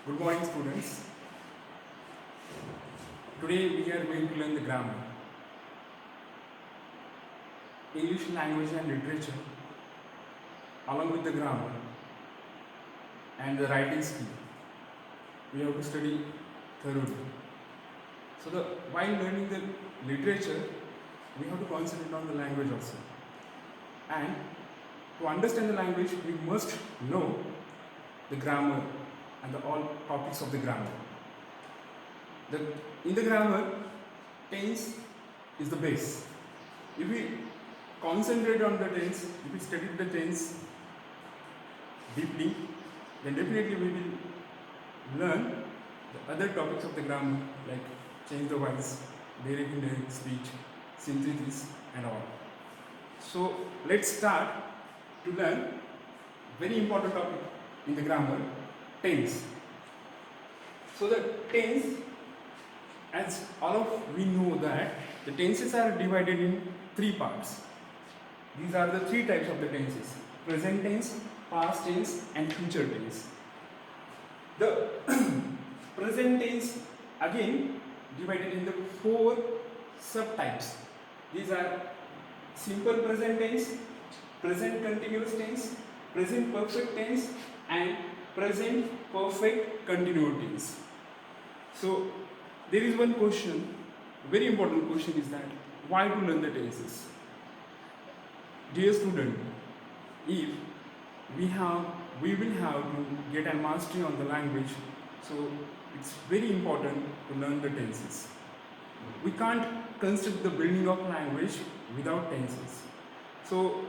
Good morning, students. Today we are going to learn the grammar, English language and literature, along with the grammar and the writing skill. We have to study thoroughly. So, while learning the literature, we have to concentrate on the language also. And to understand the language, we must know the grammar and all topics of the grammar. In the grammar, tense is the base. If we concentrate on the tense, if we study the tense deeply, then definitely we will learn the other topics of the grammar like change the voice, direct indirect speech, synthesis and all. So let's start to learn very important topic in the grammar, tense. So the tense, as all of we know that the tenses are divided in three parts. These are the three types of the tenses: present tense, past tense and future tense. The present tense again divided in the four subtypes. These are simple present tense, present continuous tense, present perfect tense and present perfect continuous tense. So there is one question, very important question is that why to learn the tenses? Dear student, if we will have to get a mastery on the language, so it's very important to learn the tenses. We can't construct the building of language without tenses. So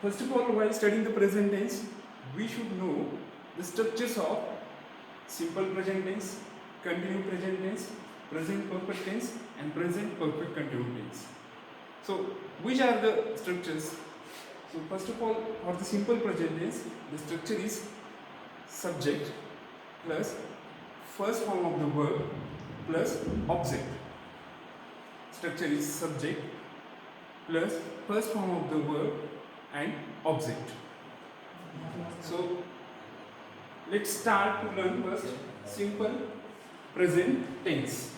first of all, while studying the present tense, we should know the structures of simple present tense, continuous present tense, present perfect tense and present perfect continuous tense. So which are the structures? So first of all, for the simple present tense, the structure is subject plus first form of the verb plus object. Structure is subject plus first form of the verb and object. So let's start to learn first simple present tense.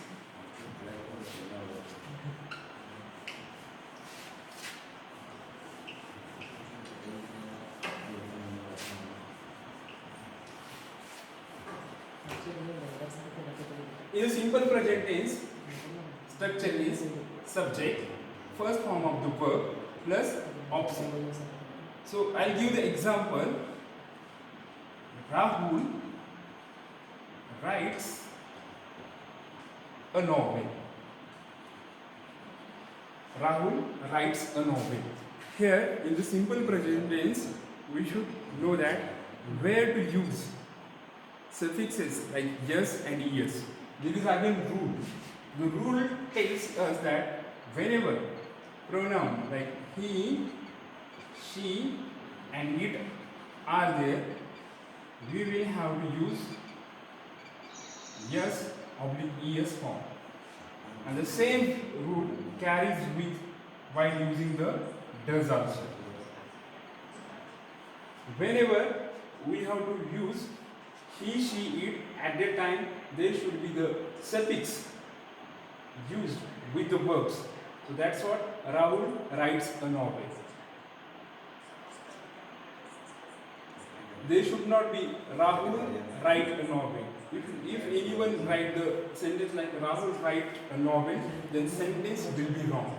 In a simple present tense, structure is subject, first form of the verb plus object. So I'll give the example. Rahul writes a novel. Rahul writes a novel. Here in the simple present tense, we should know that where to use suffixes like yes and es. There is again rule. The rule tells us that whenever pronoun like he, she and it are there, we will have to use yes oblique es form. And the same rule carries with while using the does also. Whenever we have to use he, she, it, at that time there should be the suffix used with the verbs. So that's what Rahul writes a novel. There should not be Rahul write a novel. If anyone write the sentence like Rahul write a novel, then sentence will be wrong.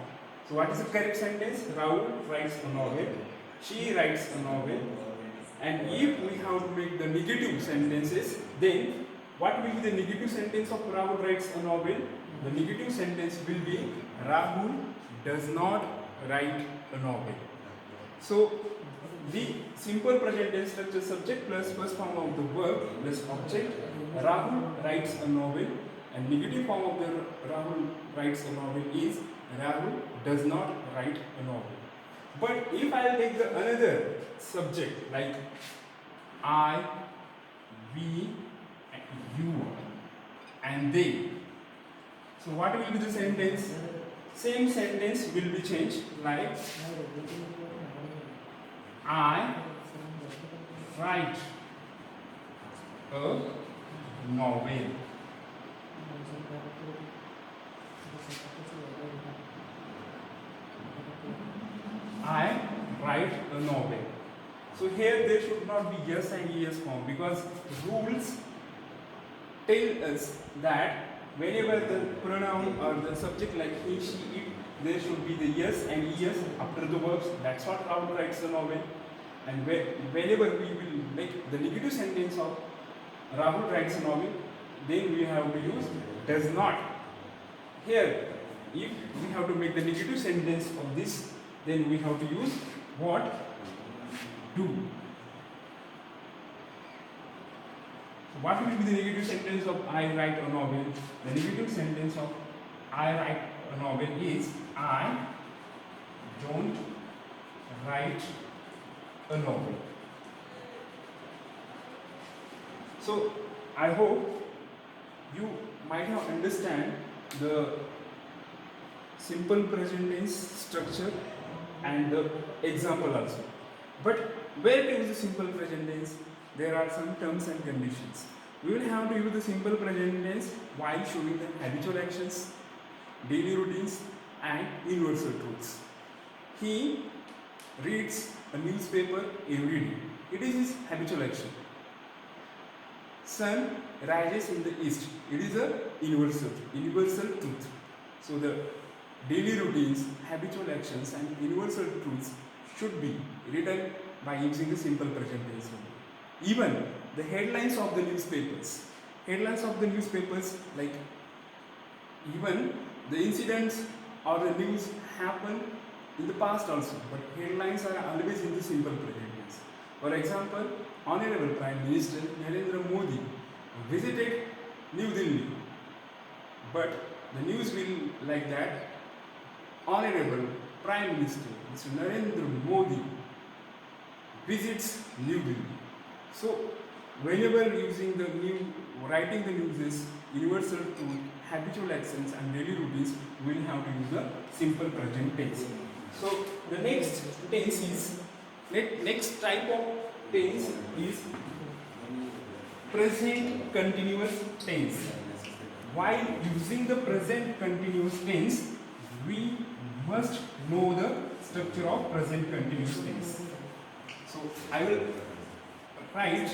So what is the correct sentence? Rahul writes a novel, she writes a novel. And if we have to make the negative sentences, then what will be the negative sentence of Rahul writes a novel? The negative sentence will be Rahul does not write a novel. So the simple present tense structure subject plus first form of the verb plus object. Rahul writes a novel, and negative form of the Rahul writes a novel is Rahul does not write a novel. But if I take the another subject like I, we, you and they, so what will be the sentence? Same sentence will be changed like I write a novel. I write a novel. So here there should not be yes and yes form, because rules tell us that whenever the pronoun or the subject like he, she, it, there should be the yes and yes after the verbs. That's what Rahul writes a novel. And whenever we will make the negative sentence of Rahul writes a novel, then we have to use does not. Here, if we have to make the negative sentence of this, then we have to use what? Do. What will be the negative sentence of I write a novel? The negative sentence of I write a novel is I don't write a novel. So I hope you might have understand the simple present tense structure and the example also. But where to use the simple present tense? There are some terms and conditions. We will have to use the simple present tense while showing the habitual actions, daily routines and universal truths. He reads a newspaper every day. It is his habitual action. Sun rises in the east. It is a universal truth. So the daily routines, habitual actions and universal truths should be written by using the simple present tense. Even the headlines of the newspapers, like even the incidents or the news happen in the past also, but headlines are always in the simple present tense. For example, Honorable Prime Minister Narendra Modi visited New Delhi, but the news will like that: Honorable Prime Minister Mr. Narendra Modi visits New Delhi. So whenever using the writing the news is universal truth, habitual actions and daily routines, we will have to use the simple present tense. So the next tense is next type of tense is present continuous tense. While using the present continuous tense, we must know the structure of present continuous tense. So I will write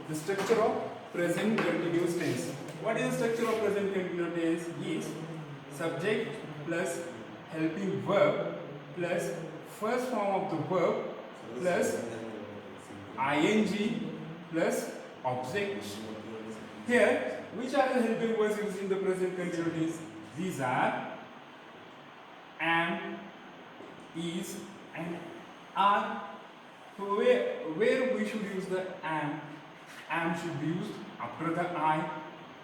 the structure of present continuous tense. What is the structure of present continuous tense? Is subject plus helping verb plus first form of the verb plus ing plus object. Here, which are the helping verbs using the present continuous tense? These are am, is and are. So where we should use the am should be used after the I,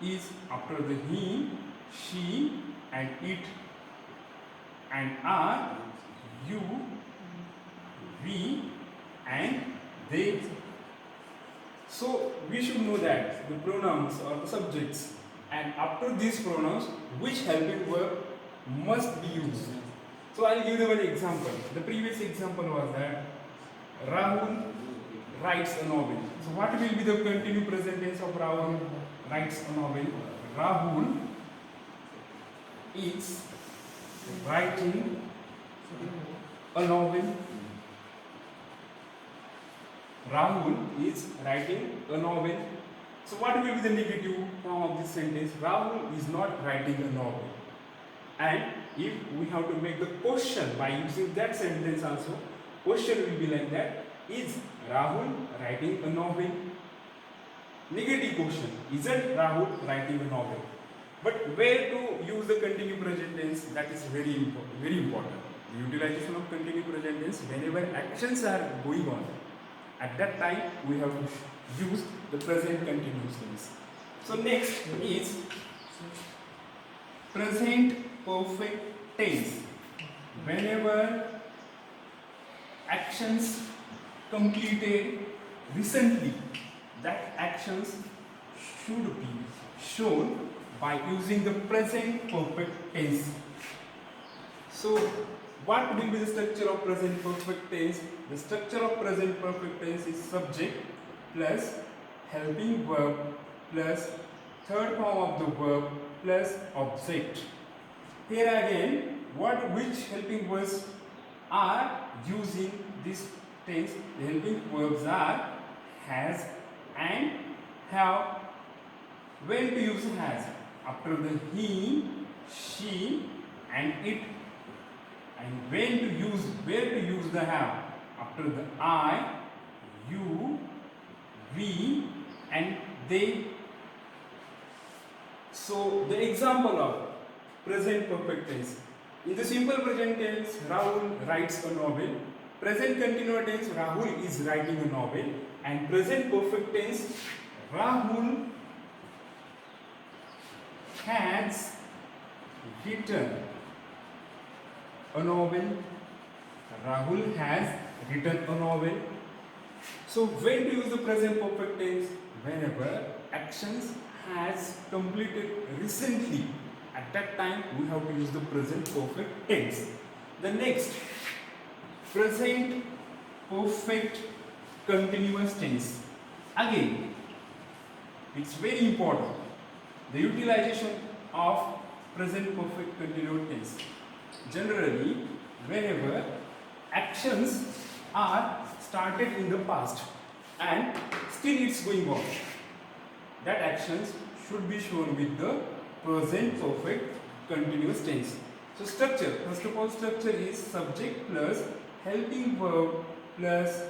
is after the he, she and it, and are you, we and they. So we should know that the pronouns or the subjects, and after these pronouns which helping verb must be used. So I'll give you one example. The previous example was that Rahul writes a novel. So what will be the continued present tense of Rahul writes a novel? Rahul is writing a novel. Rahul is writing a novel. So what will be the negative form of this sentence? Rahul is not writing a novel. And if we have to make the question by using that sentence also, question will be like that: is Rahul writing a novel? Negative question: isn't Rahul writing a novel? But where to use the continued present tense? That is very important. The utilization of continued present tense, whenever actions are going on, at that time we have to use the present continuous tense. So next is present perfect tense. Whenever actions completed recently, that actions should be shown by using the present perfect tense. So what will be the structure of present perfect tense? The structure of present perfect tense is subject plus helping verb plus third form of the verb plus object. Here again, which helping verbs are using this tense? The helping verbs are has and have. When to use has? After the he, she and it. And when to use, where to use the have? After the I, you, we and they. So the example of present perfect tense. In the simple present tense, Rahul writes a novel. Present continuous tense, Rahul is writing a novel. And present perfect tense, Rahul has written a novel. Rahul has written a novel. So when to use the present perfect tense? Whenever actions has completed recently. At that time we have to use the present perfect tense. The next, present perfect continuous tense. Again, it's very important. The utilization of present perfect continuous tense. Generally, whenever actions are started in the past and still it's going on, that actions should be shown with the present perfect continuous tense. So structure, first of all, structure is subject plus helping verb plus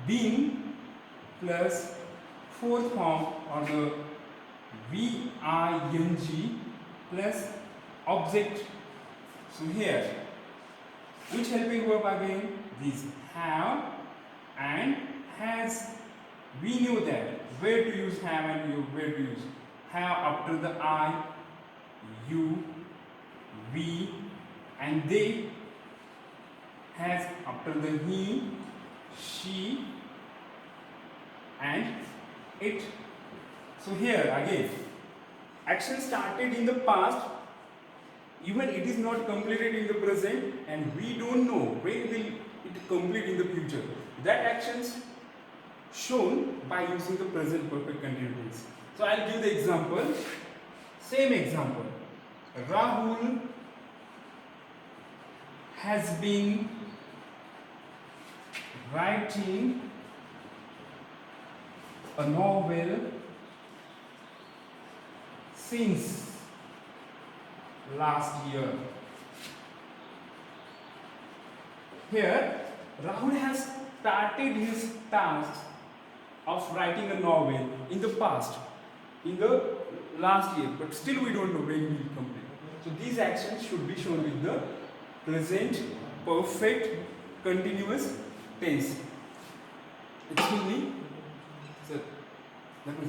being plus fourth form or the VING plus object. So here, which helping verb again? These have and has. We knew that where to use have and you, where to use have after the I, you, we and they. Has after the he, she and it. So here again, action started in the past, even it is not completed in the present and we don't know when will it complete in the future. That actions shown by using the present perfect continuous tense. So I'll give the example. Same example. Rahul has been writing a novel since last year. Here, Rahul has started his task of writing a novel in the past, in the last year, but still we don't know when he will complete. So these actions should be shown with the present perfect continuous tense. Excuse me, sir. That was